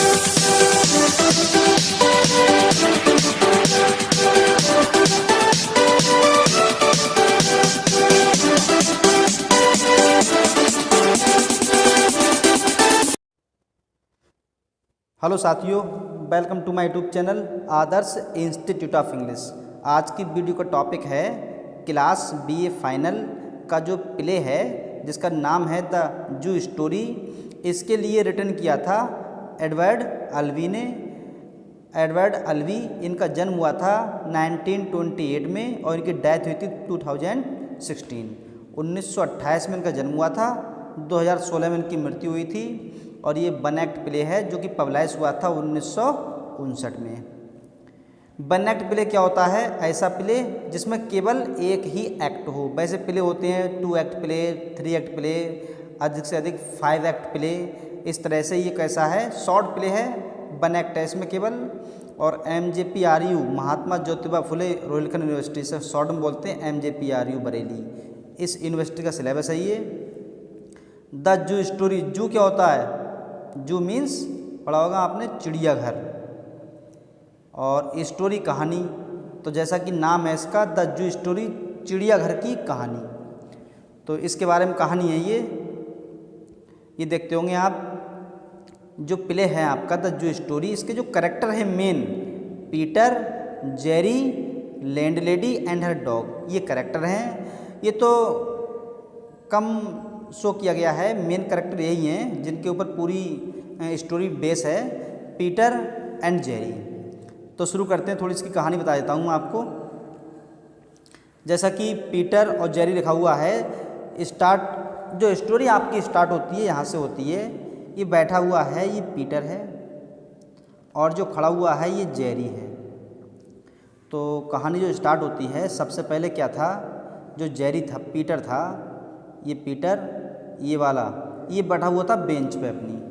Hello साथियों, welcome to my YouTube channel Adarsh Institute of English. आज की वीडियो का टॉपिक है क्लास बीए फाइनल का जो प्ले है जिसका नाम है द जू स्टोरी। इसके लिए रिटर्न किया था एडवर्ड अल्वी ने। एडवर्ड अल्वी, इनका जन्म हुआ था 1928 में और इनकी डेथ हुई थी 2016। 1928 में इनका जन्म हुआ था, 2016 में इनकी मृत्यु हुई थी। और ये वन एक्ट प्ले है जो कि पब्लिश हुआ था 1959 में। वन एक्ट प्ले क्या होता है? ऐसा प्ले जिसमें केवल एक ही एक्ट हो। वैसे प्ले होते हैं 2 एक्ट प्ले, 3 एक्ट प्ले, अधिक से अधिक 5 एक्ट प्ले। इस तरह से ये कैसा है? शॉर्ट प्ले है, वन एक्ट है इसमें केवल। और MJPRU महात्मा ज्योतिबा फुले रोहिलखंड यूनिवर्सिटी से शॉर्ट में बोलते हैं MJPRU बरेली, इस यूनिवर्सिटी का सिलेबस है ये। द जू स्टोरी, जू क्या होता है? जू मीन्स पढ़ा होगा आपने चिड़ियाघर, और स्टोरी कहानी। तो जैसा कि नाम है इसका द जू स्टोरी, चिड़ियाघर की कहानी। तो इसके बारे में कहानी है ये देखते होंगे आप। जो प्ले है आपका द जू स्टोरी, इसके जो करेक्टर है main, Peter, Jerry, landlady and her dog, ये करेक्टर हैं। ये तो कम शो किया गया है, मेन करेक्टर यही हैं जिनके ऊपर पूरी स्टोरी बेस है, पीटर एंड जेरी। तो शुरू करते हैं, थोड़ी इसकी कहानी बता देता हूँ आपको। जैसा कि पीटर और जेरी लिखा हुआ है, स्टार्ट जो स्टोरी आपकी स्टार्ट होती है यहाँ से होती है। ये बैठा हुआ है, ये पीटर है, और जो खड़ा हुआ है ये जेरी है। तो कहानी जो स्टार्ट होती है, सबसे पहले क्या था, जो जेरी था, पीटर था, ये पीटर, ये वाला, ये बैठा हुआ था बेंच पे अपनी,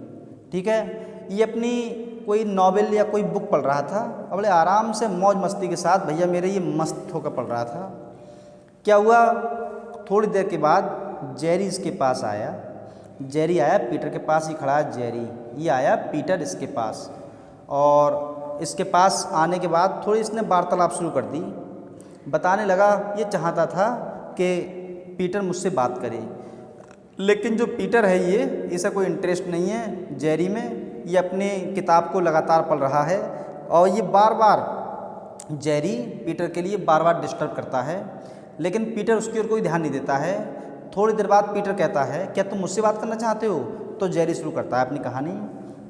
ठीक है। ये अपनी कोई नॉवेल या कोई बुक पढ़ रहा था, बड़े आराम से मौज मस्ती के साथ, भैया मेरे ये मस्त होकर पढ़ रहा था। क्या हुआ, थोड़ी देर के बाद जेरी इसके पास आया। जेरी आया पीटर के पास, ही खड़ा है जेरी, ये आया पीटर इसके पास। और इसके पास आने के बाद थोड़ी इसने वार्तालाप शुरू कर दी। बताने लगा, ये चाहता था कि पीटर मुझसे बात करे, लेकिन जो पीटर है ये, इसे कोई इंटरेस्ट नहीं है जेरी में। ये अपने किताब को लगातार पढ़ रहा है, और ये बार बार जेरी पीटर के लिए बार बार डिस्टर्ब करता है, लेकिन पीटर उसकी ओर कोई ध्यान नहीं देता है। थोड़ी देर बाद पीटर कहता है, क्या तुम मुझसे बात करना चाहते हो? तो जेरी शुरू करता है अपनी कहानी।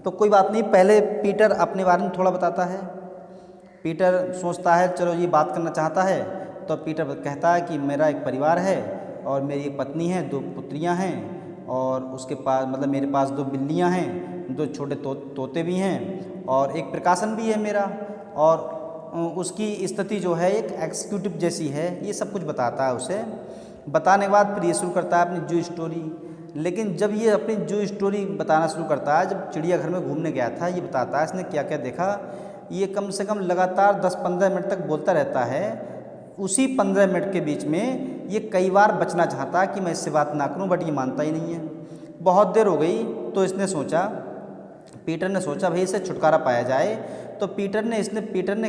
तो कोई बात नहीं, पहले पीटर अपने बारे में थोड़ा बताता है। पीटर सोचता है चलो ये बात करना चाहता है, तो पीटर कहता है कि मेरा एक परिवार है और मेरी एक पत्नी है, 2 पुत्रियां हैं, और उसके पास मतलब मेरे पास 2 बिल्लियां हैं, 2 छोटे तोते भी हैं, और एक प्रकाशन भी है मेरा। और उसकी स्थिति जो है एक एग्जीक्यूटिव जैसी है। ये सब कुछ बताता है उसे। बताने के बाद फिर ये शुरू करता है अपनी जू स्टोरी। लेकिन जब ये अपनी जू स्टोरी बताना शुरू करता है, जब चिड़ियाघर में घूमने गया था, ये बताता है इसने क्या क्या देखा। ये कम से कम लगातार 10-15 मिनट तक बोलता रहता है। उसी 15 मिनट के बीच में ये कई बार बचना चाहता है कि मैं इससे बात ना करूं, बट ये मानता ही नहीं है। बहुत देर हो गई, तो इसने सोचा, पीटर ने सोचा भाई इससे छुटकारा पाया जाए। तो पीटर ने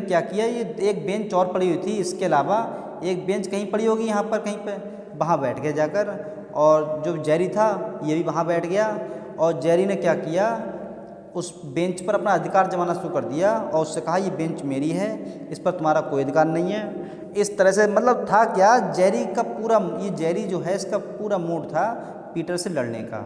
क्या किया, ये एक बेंच और पड़ी हुई थी, इसके अलावा एक बेंच कहीं पड़ी होगी यहाँ पर कहीं पे, वहाँ बैठ गया जाकर। और जो जेरी था ये भी वहाँ बैठ गया। और जेरी ने क्या किया, उस बेंच पर अपना अधिकार जमाना शुरू कर दिया और उससे कहा ये बेंच मेरी है, इस पर तुम्हारा कोई अधिकार नहीं है। इस तरह से मतलब था क्या, जेरी का पूरा, ये जेरी जो है इसका पूरा मूड था पीटर से लड़ने का।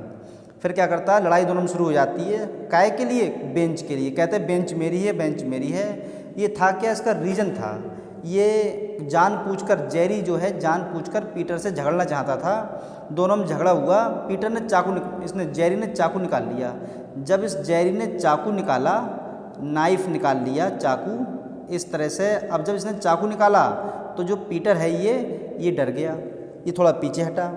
फिर क्या करता है, लड़ाई दोनों में शुरू हो जाती है। काय के लिए? बेंच के लिए। कहते हैं बेंच मेरी है, बेंच मेरी है। ये था क्या, इसका रीज़न था, ये जानबूझकर, जेरी जो है जानबूझकर पीटर से झगड़ना चाहता था। दोनों में झगड़ा हुआ। पीटर ने जेरी ने चाकू निकाल लिया। जब इस जेरी ने चाकू निकाला, नाइफ निकाल लिया, चाकू, इस तरह से। अब जब इसने चाकू निकाला तो जो पीटर है ये डर गया, ये थोड़ा पीछे हटा।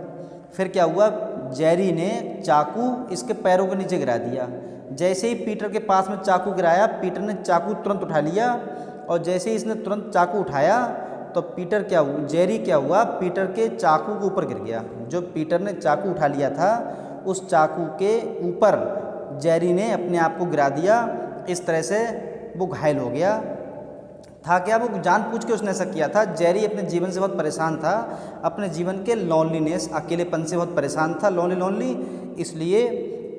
फिर क्या हुआ, जेरी ने चाकू इसके पैरों के नीचे गिरा दिया। जैसे ही पीटर के पास में चाकू गिराया, पीटर ने चाकू तुरंत उठा लिया, और जैसे ही इसने तुरंत चाकू उठाया तो जेरी क्या हुआ, पीटर के चाकू के ऊपर गिर गया। जो पीटर ने चाकू उठा लिया था, उस चाकू के ऊपर जेरी ने अपने आप को गिरा दिया इस तरह से वो घायल हो गया था। क्या वो जानबूझ के उसने ऐसा किया था? जेरी अपने जीवन से बहुत परेशान था, अपने जीवन के लोनलीनेस, अकेलेपन से बहुत परेशान था, लोनली, इसलिए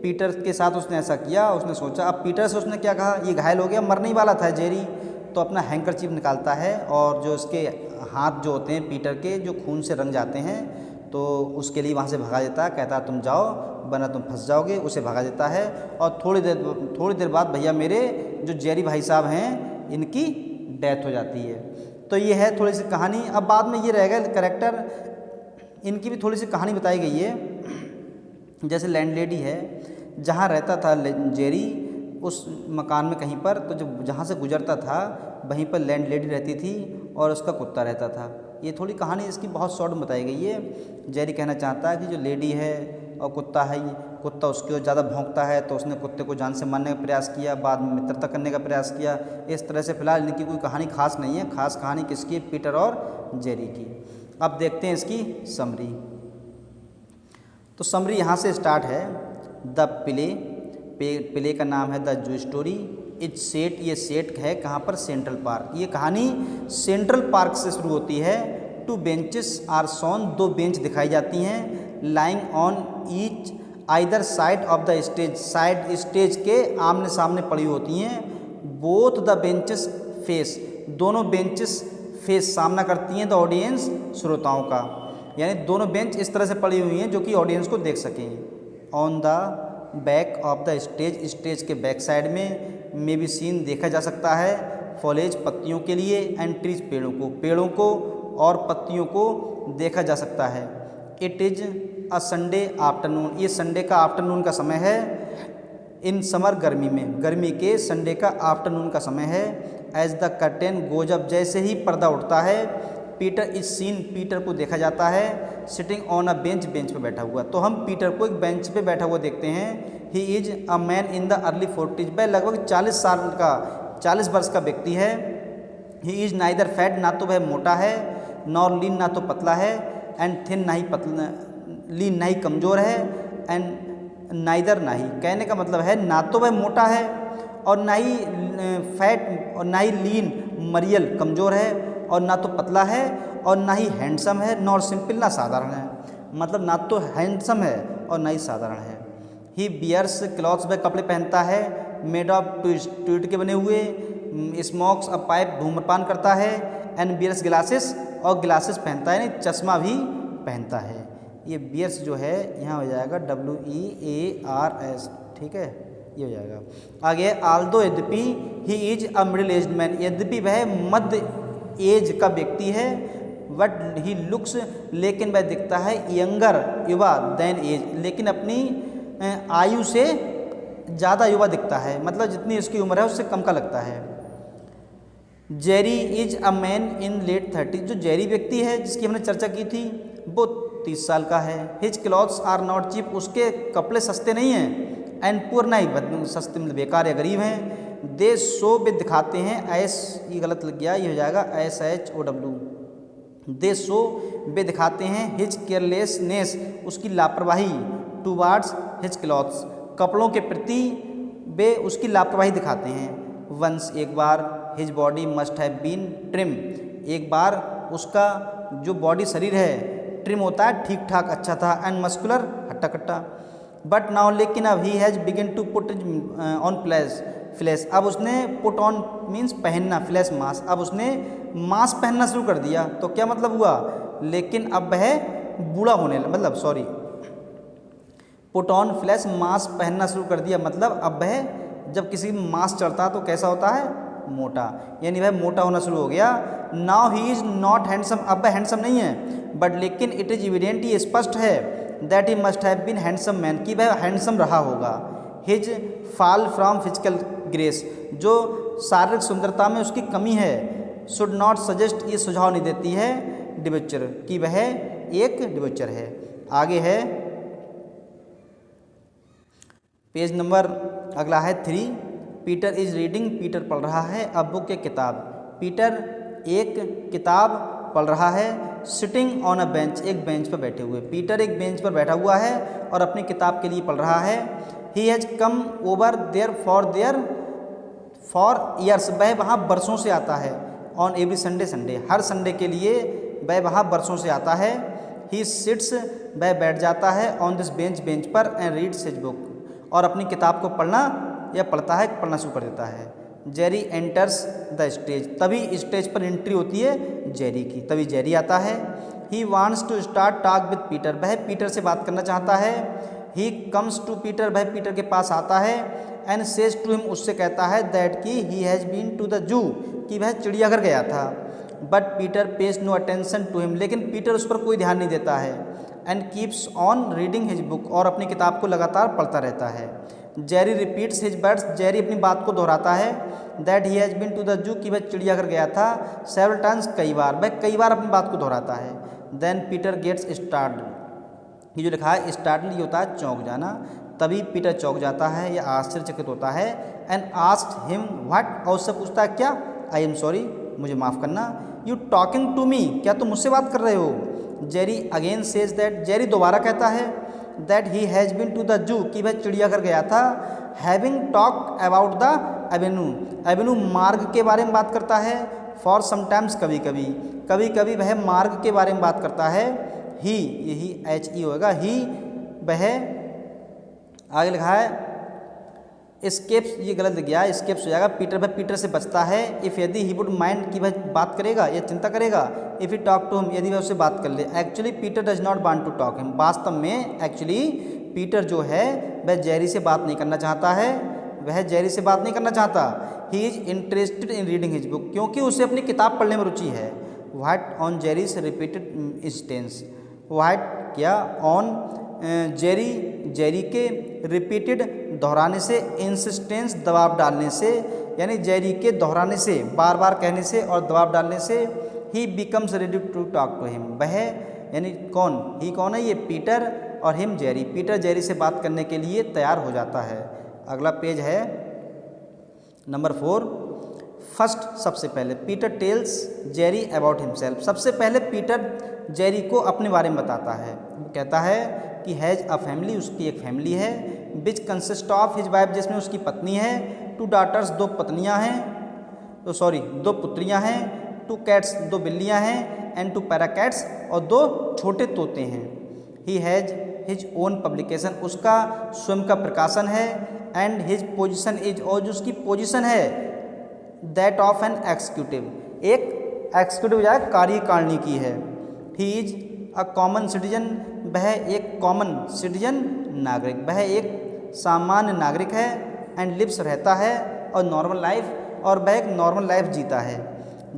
पीटर के साथ उसने ऐसा किया। उसने सोचा, अब पीटर से उसने क्या कहा, ये घायल हो गया, मरने ही वाला था जेरी, तो अपना हैंकरचीफ निकालता है और जो उसके हाथ जो होते हैं पीटर के, जो खून से रंग जाते हैं, तो उसके लिए वहाँ से भगा देता है, कहता है तुम जाओ वरना तुम फंस जाओगे, उसे भगा देता है। और थोड़ी देर बाद भैया मेरे जो जेरी भाई साहब हैं इनकी डेथ हो जाती है। तो ये है थोड़ी सी कहानी। अब बाद में ये रह गए कैरेक्टर, इनकी भी थोड़ी सी कहानी बताई गई है। जैसे लैंडलेडी है, जहाँ रहता था जेरी, उस मकान में कहीं पर, तो जब जहाँ से गुजरता था वहीं पर लैंडलेडी रहती थी और उसका कुत्ता रहता था। ये थोड़ी कहानी इसकी बहुत शॉर्ट में बताई गई है। जेरी कहना चाहता है कि जो लेडी है और कुत्ता है, कुत्ता उसके ज़्यादा भौंकता है, तो उसने कुत्ते को जान से मारने का प्रयास किया, बाद में मित्रता करने का प्रयास किया। इस तरह से फिलहाल इनकी कोई कहानी खास नहीं है। खास कहानी किसकी? पीटर और जेरी की। अब देखते हैं इसकी समरी। तो समरी यहाँ से स्टार्ट है। द प्ले का नाम है the zoo story. It set, ये सेट है कहाँ पर? Central park. ये कहानी सेंट्रल पार्क से शुरू होती है। 2 बेंचेस आर शोन, 2 बेंच दिखाई जाती हैं। Lying on each either side of the stage, side stage के आमने सामने पड़ी होती हैं। बोथ द बेंचेस फेस, दोनों बेंचेस फेस सामना करती हैं द ऑडियंस, श्रोताओं का, यानी दोनों बेंच इस तरह से पड़ी हुई हैं जो कि ऑडियंस को देख सकें। On the back of the stage, stage के बैक साइड में भी सीन देखा जा सकता है। फॉलेज, पत्तियों के लिए, एंड ट्रीज, पेड़ों को और पत्तियों को देखा जा सकता है। It is a Sunday afternoon, ये संडे का आफ्टरनून का समय है। इन समर, गर्मी में, गर्मी के संडे का आफ्टरनून का समय है। As the curtain goes up, जैसे ही पर्दा उठता है। पीटर इज सीन, पीटर को देखा जाता है। Sitting on a bench, bench पर बैठा हुआ, तो हम पीटर को एक बेंच पे बैठा हुआ देखते हैं। He is a man in the early 40s, वह लगभग 40 साल का, 40 वर्ष का व्यक्ति है। ही इज नाइदर फैट, ना तो वह मोटा है, नॉर लीन, ना तो पतला है, एंड थिन, ना ही पतला, लीन ना ही कमज़ोर है, एंड नाइदर, ना ही, कहने का मतलब है ना तो वह मोटा है और ना ही फैट और ना ही लीन मरियल कमज़ोर है, और ना तो पतला है और ना ही हैंडसम है, नॉर सिंपल, ना साधारण है। मतलब ना तो हैंडसम है और ना ही साधारण है। ही बियर्स क्लॉथ्स, वह कपड़े पहनता है। मेड ऑफ ट्वीट के बने हुए। स्मोक्स अ पाइप, धूम्रपान करता है। एंड बियर्स ग्लासेस, और ग्लासेस पहनता है, यानी चश्मा भी पहनता है। ये बियर्स जो है यहाँ हो जाएगा WEARS, ठीक है, ये हो जाएगा। आगे आल्दो, यद्यपि, he is a middle aged man, यद्यपि वह मध्य एज का व्यक्ति है। बट ही लुक्स, लेकिन वह दिखता है यंगर, युवा, देन एज, लेकिन अपनी आयु से ज़्यादा युवा दिखता है, मतलब जितनी उसकी उम्र है उससे कम का लगता है। Jerry is a man in late 30, जो जेरी व्यक्ति है जिसकी हमने चर्चा की थी वो 30 साल का है। His clothes are not cheap, उसके कपड़े सस्ते नहीं हैं। एंड पुअर, नहीं सस्ते मतलब बेकार या गरीब हैं। दे शो, वे दिखाते हैं, एस, ये गलत लग गया, ये हो जाएगा SHOW। दे शो, वे दिखाते हैं, हिज केयरलेसनेस, उसकी लापरवाही, टूवार्ड्स हिज क्लॉथ्स, कपड़ों के प्रति वे उसकी लापरवाही दिखाते हैं। वंस, एक बार, his body must have been trim, एक बार उसका जो बॉडी शरीर है ट्रिम होता है, ठीक ठाक अच्छा था। एंड मस्कुलर, हट्टा कट्टा। बट नाउ, लेकिन अब, he has begin to put on flesh, अब उसने पुट ऑन मीन्स पहनना, फ्लैश मास, अब उसने मास पहनना शुरू कर दिया। तो क्या मतलब हुआ? लेकिन अब वह बूढ़ा होने, मतलब सॉरी, पुट ऑन फ्लैश, मास पहनना शुरू कर दिया, मतलब अब वह जब किसी मास चढ़ता है तो कैसा होता है? मोटा, यानी वह मोटा होना शुरू हो गया। Now he is not handsome, अब वह हैंडसम नहीं है। बट लेकिन इट इज़ इविडेंट, ये स्पष्ट है, that he must have been handsome man, कि वह हैंडसम रहा होगा। His fall from physical grace, जो शारीरिक सुंदरता में उसकी कमी है। शुड नॉट सजेस्ट, ये सुझाव नहीं देती है, डिबेचर, कि वह एक डिबेचर है। आगे है पेज नंबर अगला है 3। पीटर इज रीडिंग, पीटर पढ़ रहा है अ बुक, एक किताब। पीटर एक किताब पढ़ रहा है। सिटिंग ऑन अ बेंच, एक बेंच पर बैठे हुए, पीटर एक बेंच पर बैठा हुआ है और अपनी किताब के लिए पढ़ रहा है। He has come over there for there for years, वह वहाँ बरसों से आता है। ऑन एवरी संडे, संडे हर संडे के लिए वह वहाँ बरसों से आता है। ही सिट्स, वह बैठ जाता है। ऑन दिस बेंच, बेंच पर। एंड रीड्स हिज बुक, और अपनी किताब को पढ़ना या पढ़ता है, पढ़ना शुरू कर देता है। जेरी एंटर्स द स्टेज, तभी स्टेज पर एंट्री होती है जेरी की, तभी जेरी आता है। He wants to start talk with Peter, वह पीटर से बात करना चाहता है। ही कम्स टू पीटर, वह पीटर के पास आता है। एंड सेज टू हिम, उससे कहता है दैट कि he has been to the zoo, कि वह चिड़ियाघर गया था। But Peter pays no attention to him, लेकिन पीटर उस पर कोई ध्यान नहीं देता है। And keeps on reading his book, और अपनी किताब को लगातार पढ़ता रहता है। Jerry repeats his words, Jerry अपनी बात को दोहराता है। That he has been to the zoo, कि वह चिड़ियाघर गया था। सेवरल टाइम्स, कई बार, वह कई बार अपनी बात को दोहराता है। देन पीटर गेट्स स्टार्टल्ड, ये जो लिखा है स्टार्टल्ड, ये होता है चौंक जाना। तभी पीटर चौंक जाता है या आश्चर्यचकित होता है। एंड आस्क्ड हिम व्हाट, और उससे पूछता है क्या। आई एम सॉरी, मुझे माफ़ करना। यू टॉकिंग टू मी, क्या तुम मुझसे बात कर रहे हो। Jerry again says that, Jerry दोबारा कहता है that he has been to the zoo, कि वह चिड़ियाघर गया था। Having talk about the avenue, avenue मार्ग के बारे में बात करता है। फॉर समटाइम्स, कभी कभी, कभी कभी वह मार्ग के बारे में बात करता है। ही, यही एच ई होगा, ही, वह, आगे लिखा है स्केप्स, ये गलत लिख गया, स्केप्स हो जाएगा। पीटर, वह पीटर से बचता है। इफ़, यदि ही वुड माइंड, कि वह बात करेगा या चिंता करेगा। If he talk to him, यदि वह उससे बात कर ले। Actually Peter does not want to talk him, वास्तव में एक्चुअली पीटर जो है वह जेरी से बात नहीं करना चाहता है, वह जेरी से बात नहीं करना चाहता। He is interested in reading his book, क्योंकि उसे अपनी किताब पढ़ने में रुचि है। What on Jerry's repeated instance, what क्या, ऑन जेरी, जेरी के, रिपीटेड दोहराने से, इंसिस्टेंस दबाव डालने से, यानी जेरी के दोहराने से, बार बार कहने से और दबाव डालने से। He becomes ready to talk to him, वह, यानी कौन, ही कौन है, ये पीटर, और हिम जेरी, पीटर जेरी से बात करने के लिए तैयार हो जाता है। अगला पेज है नंबर 4। फर्स्ट, सबसे पहले Peter tells Jerry about himself, सबसे पहले पीटर जेरी को अपने बारे में बताता है। वो कहता है कि हैज़ अ फैमिली, उसकी एक फैमिली है। Which consist of his wife, जिसमें उसकी पत्नी है। 2 डॉटर्स, 2 पत्नियां हैं, तो सॉरी 2 पुत्रियां हैं। 2 कैट्स, 2 बिल्लियां हैं। एंड 2 पैराकैट्स, और 2 छोटे तोते हैं। He has his own publication, उसका स्वयं का प्रकाशन है। एंड हिज पोजिशन इज, और जो उसकी पोजिशन है दैट ऑफ एन एग्जीक्यूटिव, एक एग्जीक्यूटिव या कार्यकारिणी की है। He is a common citizen, वह एक कॉमन सिटीजन नागरिक, वह एक सामान्य नागरिक है। एंड लिव्स, रहता है, और नॉर्मल लाइफ, और वह एक नॉर्मल लाइफ जीता है।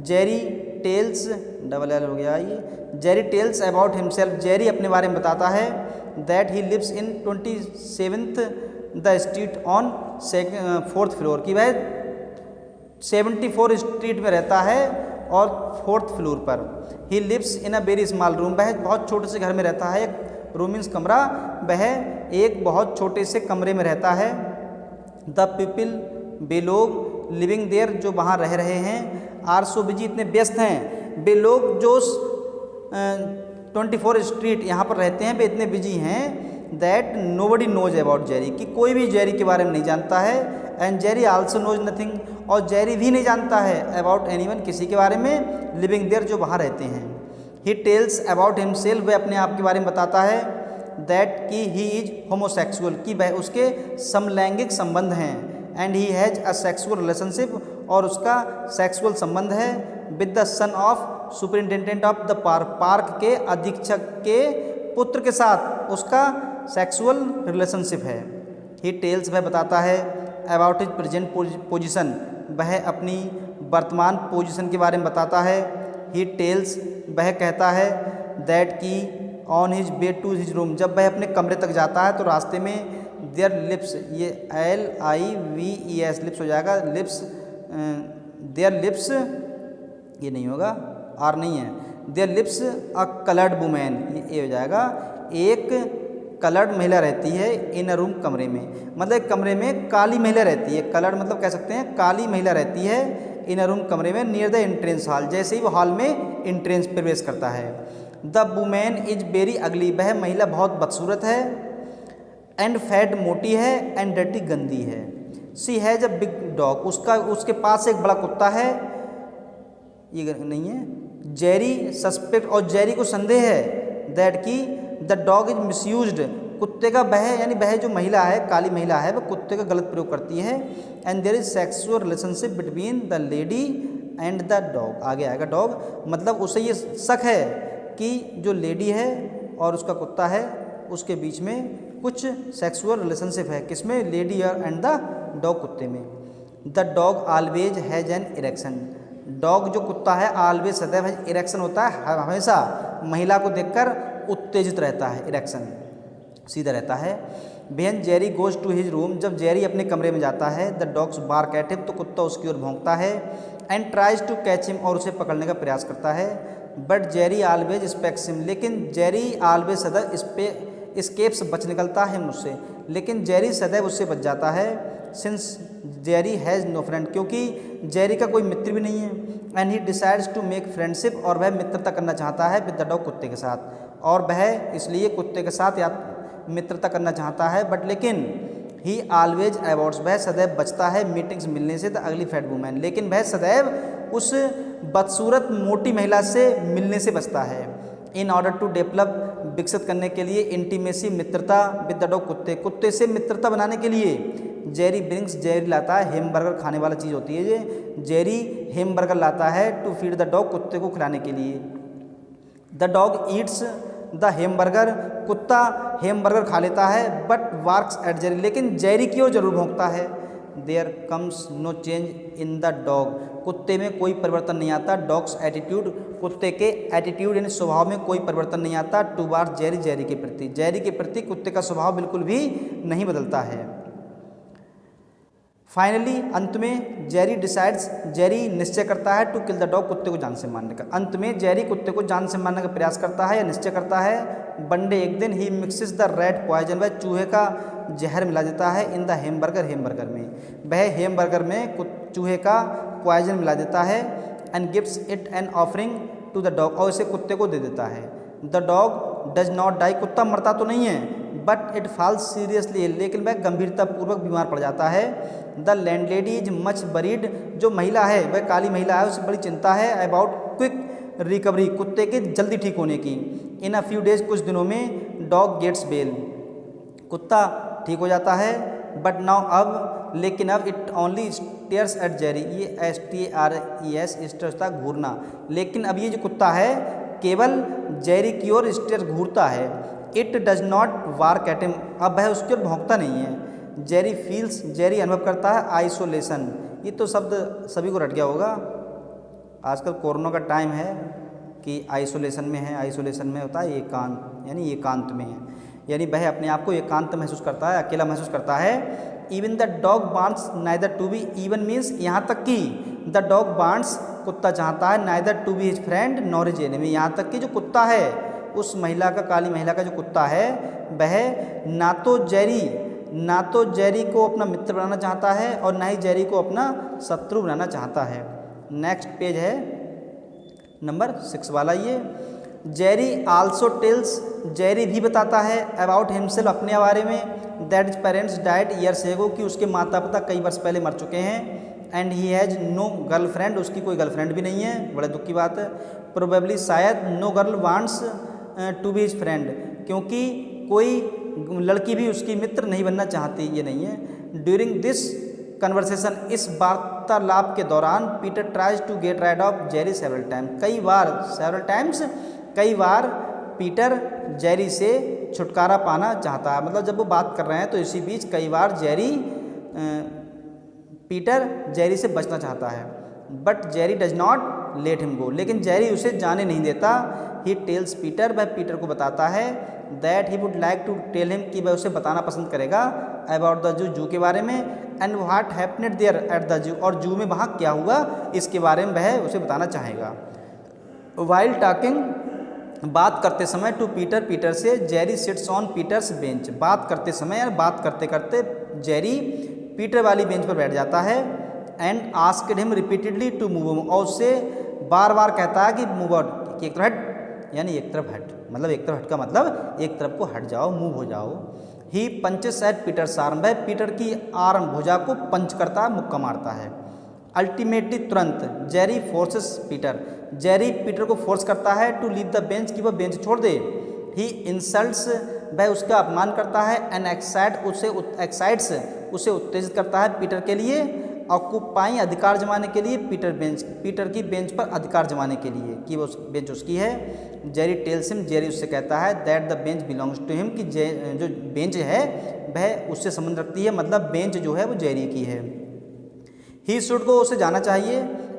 जेरी टेल्स, डबल एल हो गया ये, Jerry tells about himself, Jerry अपने बारे में बताता है। That he lives in 27th the street on 4th floor, की वह 74 स्ट्रीट में रहता है और 4th फ्लोर पर। He lives in a very small room, वह बहुत छोटे से घर में रहता है। एक रूम मीन्स कमरा, वह एक बहुत छोटे से कमरे में रहता है। द पीपल, वे लोग, लिविंग देयर, जो वहाँ रह रहे हैं। आर सो बिजी, इतने व्यस्त हैं वे लोग जो 24 स्ट्रीट यहाँ पर रहते हैं, वे इतने बिजी हैं। That nobody knows about Jerry, कि कोई भी जेरी के बारे में नहीं जानता है। And Jerry also knows nothing, और जेरी भी नहीं जानता है अबाउट एनीवन, किसी के बारे में, लिविंग देयर, जो वहाँ रहते हैं। ही टेल्स अबाउट हिमसेल्फ, वह अपने आप के बारे में बताता है। दैट कि ही इज होमोसेक्सुअल, कि वह उसके समलैंगिक संबंध हैं। And he has a sexual relationship, और उसका सेक्सुअल संबंध है। With the son of superintendent of the park, park के अधीक्षक के पुत्र के साथ उसका सेक्सुअल रिलेशनशिप है। ही टेल्स, वह बताता है। अबाउट हिज प्रेजेंट पोजिशन, वह अपनी वर्तमान पोजीशन के बारे में बताता है। ही टेल्स, वह कहता है। दैट की on his way to his room, जब वह अपने कमरे तक जाता है तो रास्ते में देयर लिप्स, ये LIVES लिप्स हो जाएगा, लिप्स, देयर लिप्स, ये नहीं होगा, आर नहीं है, there lips a coloured women, ये हो जाएगा, एक कलर्ड महिला रहती है। इन अ रूम, कमरे में, मतलब कमरे में काली महिला रहती है। कलर्ड मतलब कह सकते हैं काली महिला रहती है। इन अ रूम, कमरे में। नियर द एंट्रेंस हॉल, जैसे ही वो हॉल में एंट्रेंस प्रवेश करता है। The women is very ugly, वह महिला बहुत बदसूरत है। एंड फैट, मोटी है। एंड डर्टी, गंदी है। She has a big dog, उसके पास एक बड़ा कुत्ता है, ये नहीं है। जेरी सस्पेक्ट, और जेरी को संदेह है दैट कि द डॉग इज मिसयूज्ड, कुत्ते का वह यानी वह जो महिला है, काली महिला है, वह कुत्ते का गलत प्रयोग करती है। And there is sexual relationship between the lady and the dog, आगे आएगा डॉग, मतलब उसे ये शक है कि जो लेडी है और उसका कुत्ता है उसके बीच में कुछ सेक्सुअल रिलेशनशिप है, किसमें, लेडी एंड द डॉग, कुत्ते में। The dog always has an erection, dog जो कुत्ता है ऑलवेज सदैव इरेक्शन होता है, हमेशा महिला को देखकर उत्तेजित रहता है, इरेक्शन सीधा रहता है। When Jerry goes to his room, जब जेरी अपने कमरे में जाता है, the dogs bark at him, तो कुत्ता उसकी ओर भौंकता है। And tries to catch him, और उसे पकड़ने का प्रयास करता है। But Jerry always escapes him, लेकिन जेरी ऑलवेज सदैव इस पे स्केप्स, बच निकलता है मुझसे, लेकिन जेरी सदैव उससे बच जाता है। Since Jerry has no friend, क्योंकि जेरी का कोई मित्र भी नहीं है। And he decides to make friendship, और वह मित्रता करना चाहता है विद द डॉग, कुत्ते के साथ, और वह इसलिए कुत्ते के साथ या मित्रता करना चाहता है। बट लेकिन ही ऑलवेज अवॉइड्स, वह सदैव बचता है मीटिंग्स, मिलने से, द अगली फैट वुमेन, लेकिन वह सदैव उस बदसूरत मोटी महिला से मिलने से बचता है। इन ऑर्डर टू डेवलप, विकसित करने के लिए, इंटीमेसी, मित्रता, विद द डॉग, कुत्ते से मित्रता बनाने के लिए, जेरी ब्रिंग्स, जेरी लाता है हेमबर्गर, खाने वाला चीज़ होती है ये, जेरी हेमबर्गर लाता है टू फीड द डॉग, कुत्ते को खिलाने के लिए। The dog eats the hamburger, कुत्ता हेमबर्गर खा लेता है। बट वार्क्स एट जेरी, लेकिन जेरी की ओर जरूर भौंकता है। There comes no change in the dog, कुत्ते में कोई परिवर्तन नहीं आता। डॉग्स एटीट्यूड, कुत्ते के एटीट्यूड यानी स्वभाव में कोई परिवर्तन नहीं आता। टूवार्ड्स जेरी, जेरी के प्रति, जेरी के प्रति कुत्ते का स्वभाव बिल्कुल भी नहीं बदलता है। फाइनली, अंत में जेरी डिसाइड्स, जेरी निश्चय करता है टू किल द डॉग, कुत्ते को जान से मारने का। अंत में जेरी कुत्ते को जान से मारने का प्रयास करता है या निश्चय करता है। वनडे, एक दिन, ही मिक्सेस द रैट पॉइजन, वह चूहे का जहर मिला देता है इन द हेमबर्गर, हेमबर्गर में, वह हेमबर्गर में चूहे का पॉइजन मिला देता है। And gives it an offering to the dog, और इसे कुत्ते को दे देता है। The dog does not die, कुत्ता मरता तो नहीं है, बट इट फॉल्स सीरियसली, लेकिन वह गंभीरतापूर्वक बीमार पड़ जाता है। The landlady is much worried, जो महिला है वह काली महिला है, उसे बड़ी चिंता है अबाउट क्विक रिकवरी, कुत्ते के जल्दी ठीक होने की। इन अ फ्यू डेज, कुछ दिनों में, डॉग गेट्स बेल, कुत्ता ठीक हो जाता है। बट नाउ, अब, लेकिन अब, it only stairs eight Jerry, ये STRES स्टेयर्स घूरना, लेकिन अब ये जो कुत्ता है केवल जेरी की ओर स्टेयर घूरता है। इट डज नॉट वार्क एट हिम, अब वह उसकी ओर भौंकता नहीं है। जेरी फील्स, जेरी अनुभव करता है आइसोलेशन, ये तो शब्द सभी को रट गया होगा, आजकल कोरोना का टाइम है कि आइसोलेशन में है, आइसोलेशन में होता है एकांत, यानी एकांत में है, यानी वह अपने आप को एकांत महसूस करता है, अकेला महसूस करता है। Even the dog wants neither to be, even means यहाँ तक कि, द डॉग वांट्स, कुत्ता चाहता है, neither to be his friend nor his enemy, यहाँ तक कि जो कुत्ता है, उस महिला का, काली महिला का जो कुत्ता है, वह ना तो जेरी को अपना मित्र बनाना चाहता है और ना ही जेरी को अपना शत्रु बनाना चाहता है। नेक्स्ट पेज है नंबर 6 वाला, ये जेरी आल्सो टेल्स, जेरी भी बताता है अबाउट हिमसेल्फ, अपने बारे में, that is parents died years ago, कि उसके माता पिता कई वर्ष पहले मर चुके हैं। And he has no girlfriend, उसकी कोई गर्लफ्रेंड भी नहीं है, बड़े दुख की बात है। प्रोबेबली, शायद, no girl wants to be his friend, क्योंकि कोई लड़की भी उसकी मित्र नहीं बनना चाहती, ये नहीं है। ड्यूरिंग दिस कन्वर्सेशन, इस वार्तालाप के दौरान, Peter tries to get rid of Jerry several time, कई बार पीटर जेरी से छुटकारा पाना चाहता है, मतलब जब वो बात कर रहे हैं तो इसी बीच कई बार पीटर जेरी से बचना चाहता है। But Jerry does not let him go, लेकिन जेरी उसे जाने नहीं देता। ही टेल्स पीटर, वह पीटर को बताता है, that he would like to tell him, कि वह उसे बताना पसंद करेगा, अबाउट द जू, जू के बारे में, and what happened there at the zoo, और जू में वहाँ क्या हुआ इसके बारे में वह उसे बताना चाहेगा। वाइल टॉकिंग, बात करते समय, टू पीटर, पीटर से, Jerry sits on Peter's bench, बात करते समय या बात करते करते जेरी पीटर वाली बेंच पर बैठ जाता है। And asked him repeatedly to move, और उससे बार बार कहता है कि मूव आउट, एक तरफ हट, यानी एक तरफ हट, मतलब एक तरफ हट का मतलब एक तरफ को हट जाओ, मूव हो जाओ। ही पंचेस एट पीटर्स आर्म, वह पीटर की आर्म भुजा को पंच करता है, मुक्का मारता है। अल्टीमेटली तुरंत Jerry forces Peter, Jerry Peter को फोर्स करता है टू लीव द बेंच, कि वह बेंच छोड़ दे। ही इंसल्ट्स, वह उसका अपमान करता है। एंड एक्साइट्स, उसे उत्तेजित करता है पीटर के लिए। ऑक्यूपाई, अधिकार जमाने के लिए। पीटर की बेंच पर अधिकार जमाने के लिए कि वो बेंच उसकी है। जेरी टेल्स हिम, जेरी उससे कहता है that the bench belongs to him, कि जो बेंच है वह उससे संबंध रखती है, मतलब बेंच जो है वो जेरी की है। ही शुड गो, उसे जाना चाहिए।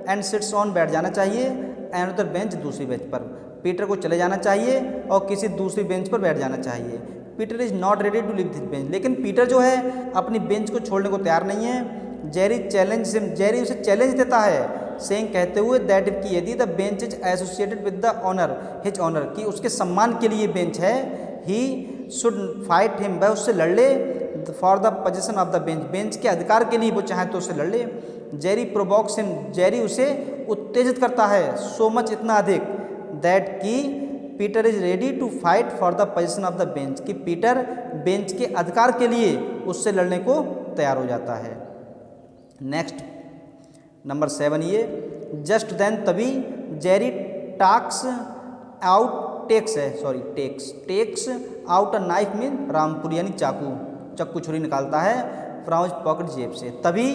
एंड सिट्स ऑन, बैठ जाना चाहिए। एंड अदर बेंच, दूसरी बेंच पर। पीटर को चले जाना चाहिए और किसी दूसरी बेंच पर बैठ जाना चाहिए। Peter is not ready to leave this bench, लेकिन पीटर जो है अपनी बेंच को छोड़ने को तैयार नहीं है। जेरी चैलेंज हिम, जेरी उसे चैलेंज देता है, सेइंग, कहते हुए दैट कि यदि the bench is associated with the honour, his honour, कि उसके सम्मान के लिए बेंच है। ही शुड फाइट हिम, वह उससे लड़ ले। For the position of the bench, bench के अधिकार के लिए वो चाहे तो उससे लड़ ले। जेरी प्रोवोक्स हिम, जेरी उसे उत्तेजित करता है, सो मच, इतना अधिक, दैट कि Peter is ready to fight for the position of the bench, कि पीटर बेंच के अधिकार के लिए उससे लड़ने को तैयार हो जाता है। नेक्स्ट नंबर 7 ये, जस्ट देन, तभी, Jerry takes out, takes out a knife, mean Rampuri, यानी चक्कू छुरी निकालता है फ्रॉम हिज पॉकेट, जेब से। तभी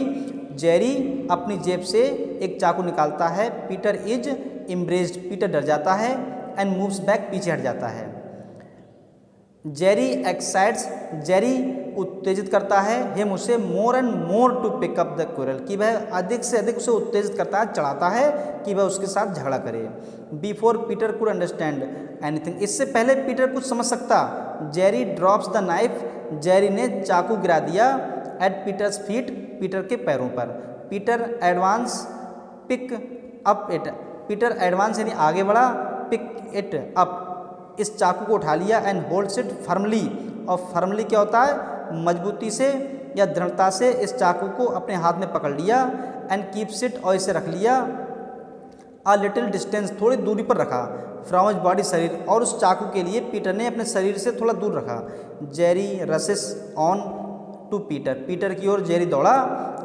जेरी अपनी जेब से एक चाकू निकालता है। पीटर इज इम्ब्रेस्ड, पीटर डर जाता है। एंड मूव्स बैक, पीछे हट जाता है। जेरी एक्साइट्स, जेरी उत्तेजित करता है हिम, उसे more and more to pick up the quarrel, कि वह अधिक से अधिक उसे उत्तेजित करता है, चढ़ाता है कि वह उसके साथ झगड़ा करे। Before Peter could understand anything, इससे पहले पीटर कुछ समझ सकता, Jerry drops the knife, Jerry ने चाकू गिरा दिया। एट पीटर्स फीट, पीटर के पैरों पर। Peter advance, pick up it, Peter advance यानी आगे बढ़ा, पिक इट अप, इस चाकू को उठा लिया। एंड होल्ड्स इट फर्मली, और फर्मली क्या होता है, मजबूती से या दृढ़ता से इस चाकू को अपने हाथ में पकड़ लिया। एंड कीप्स इट, और इसे रख लिया। अ लिटिल डिस्टेंस, थोड़ी दूरी पर रखा। फ्रॉम हिज बॉडी, शरीर, और उस चाकू के लिए पीटर ने अपने शरीर से थोड़ा दूर रखा। Jerry rushes on to Peter, Peter की ओर जेरी दौड़ा।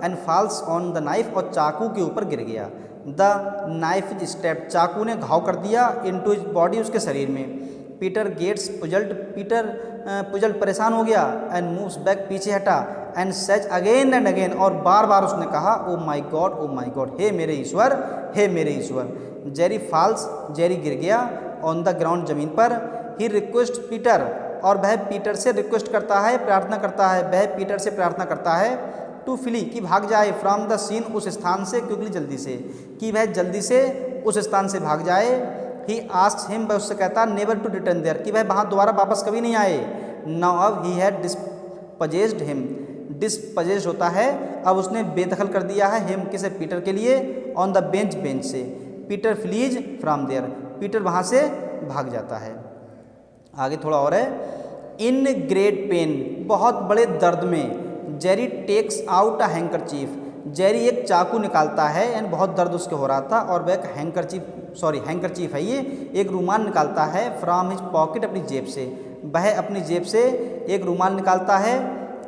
And falls on the knife, और चाकू के ऊपर गिर गया। द नाइफ इज स्टेप, चाकू ने घाव कर दिया। इनटू हिज बॉडी, उसके शरीर में। पीटर गेट्स पुजल्ड, पीटर पुजल्ड, परेशान हो गया। एंड मूव्स बैक, पीछे हटा। And says again and again, और बार बार उसने कहा, ओ माई गॉड, हे मेरे ईश्वर, हे मेरे ईश्वर। जेरी फॉल्स, जेरी गिर गया। ऑन द ग्राउंड, जमीन पर। ही रिक्वेस्ट पीटर, और वह पीटर से रिक्वेस्ट करता है, प्रार्थना करता है, वह पीटर से प्रार्थना करता है। टू फ्ली, कि भाग जाए। फ्रॉम द सीन, उस स्थान से, क्विकली, जल्दी से, कि वह जल्दी से उस स्थान से भाग जाए। ही आस्क्स हिम, वह उससे कहता, नेवर टू रिटर्न देयर, कि वह वहाँ दोबारा वापस कभी नहीं आए। नाउ अब ही हैड डिस्पजेस्ड हिम, डिस्पजेस्ड होता है, अब उसने बेदखल कर दिया है, हिम किसे, पीटर के लिए। ऑन द बेंच, बेंच से। Peter flees from there, Peter वहाँ से भाग जाता है। आगे थोड़ा और है। इन ग्रेट पेन, बहुत बड़े दर्द में। Jerry takes out a handkerchief, Jerry एक चाकू निकालता है, एंड बहुत दर्द उसके हो रहा था, और वह एक हैंकरचीफ है ये, एक रूमाल निकालता है। फ्रॉम हिज पॉकेट, अपनी जेब से, वह अपनी जेब से एक रूमाल निकालता है।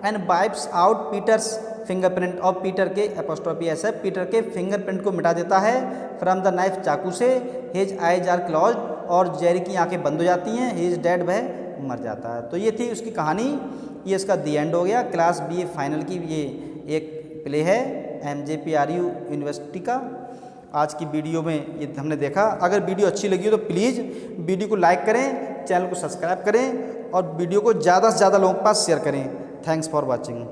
And wipes out Peter's fingerprint, और पीटर के एपोस्ट्रोफी ऐसा, पीटर के फिंगरप्रिंट को मिटा देता है। फ्रॉम द नाइफ, चाकू से। हिज आइज आर क्लोज्ड, और जेरी की आंखें बंद हो जाती हैं। ही इज डेड, वह मर जाता है। तो ये थी उसकी कहानी, ये इसका दी एंड हो गया। क्लास बी फाइनल की ये एक प्ले है MJPRU यूनिवर्सिटी का। आज की वीडियो में ये हमने देखा। अगर वीडियो अच्छी लगी हो तो प्लीज़ वीडियो को लाइक करें, चैनल को सब्सक्राइब करें, और वीडियो को ज़्यादा से ज़्यादा लोगों के पास शेयर करें। Thanks for watching.